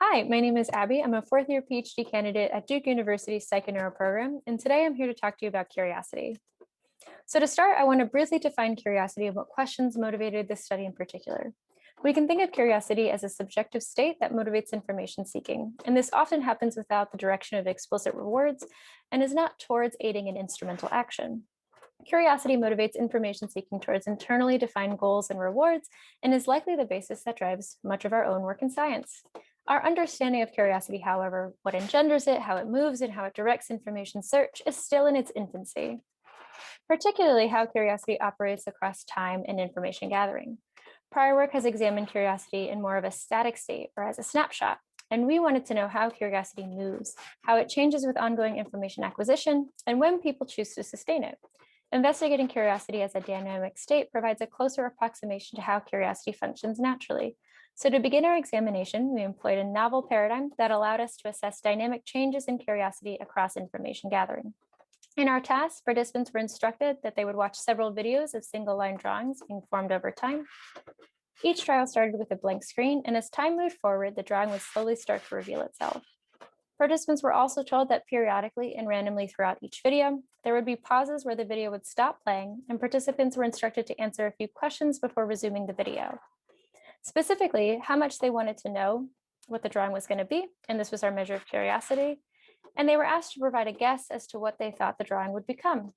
Hi, my name is Abby. I'm a fourth year PhD candidate at Duke University's Psych and Neuro program, and today I'm here to talk to you about curiosity. So to start, I want to briefly define curiosity and what questions motivated this study in particular. We can think of curiosity as a subjective state that motivates information seeking, and this often happens without the direction of explicit rewards and is not towards aiding in instrumental action. Curiosity motivates information seeking towards internally defined goals and rewards and is likely the basis that drives much of our own work in science. Our understanding of curiosity, however, what engenders it, how it moves, and how it directs information search is still in its infancy, particularly how curiosity operates across time and information gathering. Prior work has examined curiosity in more of a static state or as a snapshot, and we wanted to know how curiosity moves, how it changes with ongoing information acquisition, and when people choose to sustain it. Investigating curiosity as a dynamic state provides a closer approximation to how curiosity functions naturally. So to begin our examination, we employed a novel paradigm that allowed us to assess dynamic changes in curiosity across information gathering. In our task, participants were instructed that they would watch several videos of single-line drawings being formed over time. Each trial started with a blank screen, and as time moved forward, the drawing would slowly start to reveal itself. Participants were also told that periodically and randomly throughout each video, there would be pauses where the video would stop playing, and participants were instructed to answer a few questions before resuming the video. Specifically, how much they wanted to know what the drawing was going to be, and this was our measure of curiosity, and they were asked to provide a guess as to what they thought the drawing would become.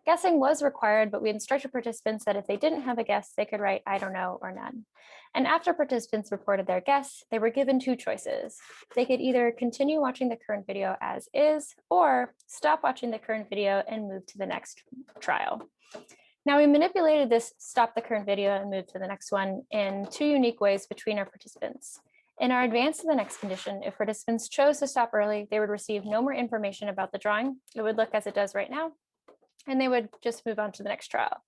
Guessing was required, but we instructed participants that if they didn't have a guess, they could write "I don't know" or "none." And after participants reported their guess, they were given two choices. They could either continue watching the current video as is, or stop watching the current video and move to the next trial. Now, we manipulated this stop the current video and move to the next one in two unique ways between our participants. In our advance to the next condition, if participants chose to stop early, they would receive no more information about the drawing. It would look as it does right now, and they would just move on to the next trial.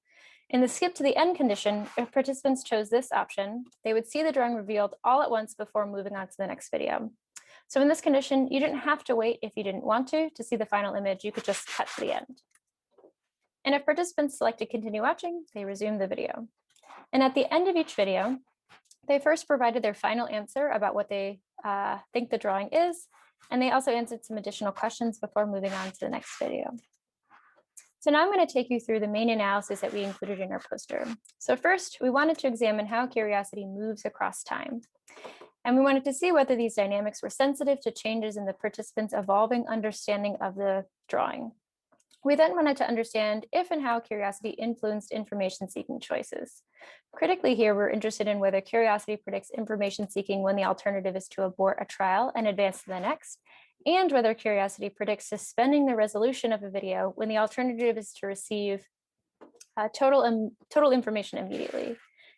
In the skip to the end condition, if participants chose this option, they would see the drawing revealed all at once before moving on to the next video. So in this condition, you didn't have to wait if you didn't want to see the final image. You could just cut to the end. And if participants selected continue watching, they resumed the video. And at the end of each video, they first provided their final answer about what they think the drawing is, and they also answered some additional questions before moving on to the next video. So now I'm going to take you through the main analysis that we included in our poster. So first, we wanted to examine how curiosity moves across time. And we wanted to see whether these dynamics were sensitive to changes in the participants' evolving understanding of the drawing. We then wanted to understand if and how curiosity influenced information seeking choices. Critically here, we're interested in whether curiosity predicts information seeking when the alternative is to abort a trial and advance to the next, and whether curiosity predicts suspending the resolution of a video when the alternative is to receive total information immediately.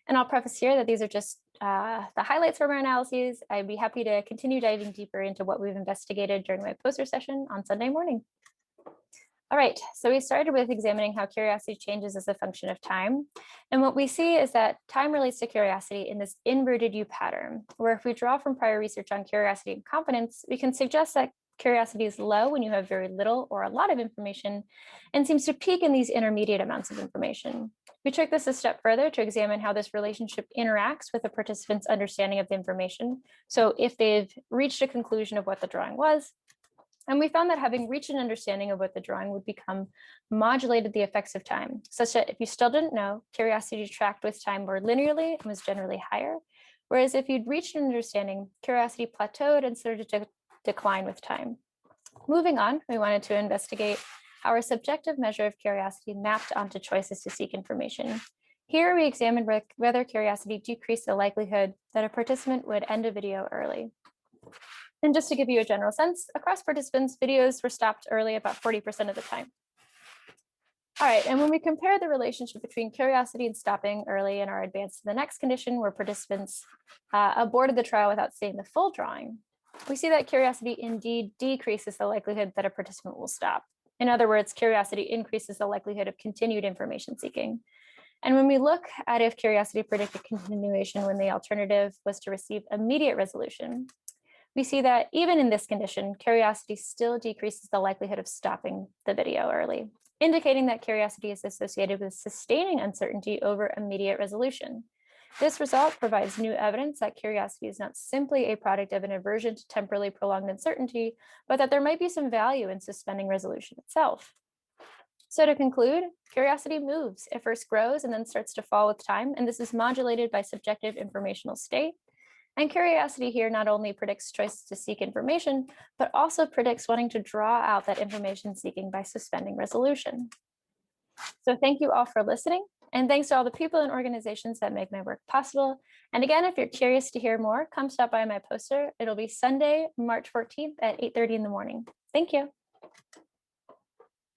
And I'll preface here that these are just the highlights from our analyses. I'd be happy to continue diving deeper into what we've investigated during my poster session on Sunday morning. All right, so we started with examining how curiosity changes as a function of time. And what we see is that time relates to curiosity in this inverted U pattern, where if we draw from prior research on curiosity and competence, we can suggest that curiosity is low when you have very little or a lot of information and seems to peak in these intermediate amounts of information. We took this a step further to examine how this relationship interacts with the participant's understanding of the information. So if they've reached a conclusion of what the drawing was, and we found that having reached an understanding of what the drawing would become modulated the effects of time, such that if you still didn't know, curiosity tracked with time more linearly and was generally higher. Whereas if you'd reached an understanding, curiosity plateaued and started to decline with time. Moving on, we wanted to investigate how our subjective measure of curiosity mapped onto choices to seek information. Here we examined whether curiosity decreased the likelihood that a participant would end a video early. And just to give you a general sense, across participants, videos were stopped early about 40% of the time. All right, and when we compare the relationship between curiosity and stopping early in our advance to the next condition, where participants aborted the trial without seeing the full drawing, we see that curiosity indeed decreases the likelihood that a participant will stop. In other words, curiosity increases the likelihood of continued information seeking. And when we look at if curiosity predicted continuation when the alternative was to receive immediate resolution, we see that even in this condition, curiosity still decreases the likelihood of stopping the video early, indicating that curiosity is associated with sustaining uncertainty over immediate resolution. This result provides new evidence that curiosity is not simply a product of an aversion to temporally prolonged uncertainty, but that there might be some value in suspending resolution itself. So to conclude, curiosity moves. It first grows and then starts to fall with time, and this is modulated by subjective informational state. And curiosity here not only predicts choices to seek information, but also predicts wanting to draw out that information seeking by suspending resolution. So thank you all for listening. And thanks to all the people and organizations that make my work possible. And again, if you're curious to hear more, come stop by my poster. It'll be Sunday, March 14th at 8:30 in the morning. Thank you.